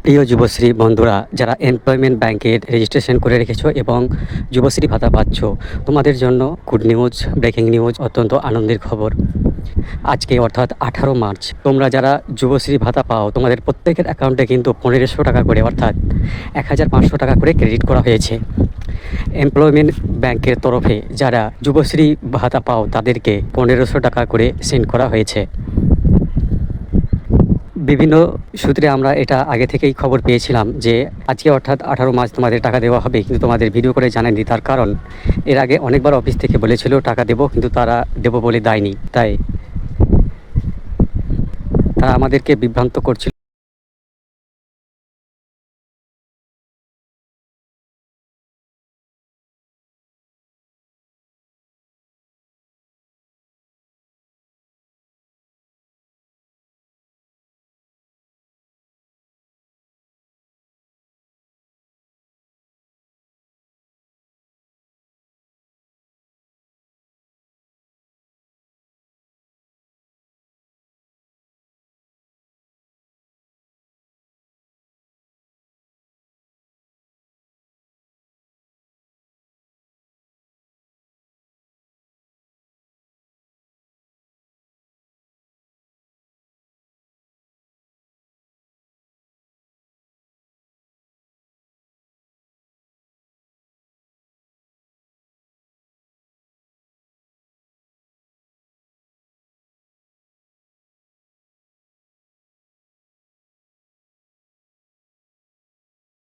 প্রিয় যুবশ্রী বন্ধুরা, যারা এমপ্লয়মেন্ট ব্যাংকের রেজিস্ট্রেশন করে রেখেছো এবং যুবশ্রী ভাতা পাচ্ছ, তোমাদের জন্য গুড নিউজ, ব্রেকিং নিউজ, অত্যন্ত আনন্দের খবর। আজকে অর্থাৎ 18 মার্চ তোমরা যারা যুবশ্রী ভাতা পাও, তোমাদের প্রত্যেকের অ্যাকাউন্টে কিন্তু 1500 টাকা করে অর্থাৎ 1500 টাকা করে ক্রেডিট করা হয়েছে। এমপ্লয়মেন্ট ব্যাংকের তরফে যারা যুবশ্রী ভাতা পাও তাদেরকে 1500 টাকা করে সেন্ড করা হয়েছে। বিভিন্ন সূত্রে আমরা এটা আগে থেকেই খবর পেয়েছিলাম যে আজকে অর্থাৎ 18 মার্চ তোমাদের টাকা দেওয়া হবে, কিন্তু তোমাদের ভিডিও করে জানায়নি। তার কারণ এর আগে অনেকবার অফিস থেকে বলেছিল টাকা দেবো, কিন্তু তারা দেবো বলে দেয়নি, তাই তারা আমাদেরকে বিভ্রান্ত করছিল।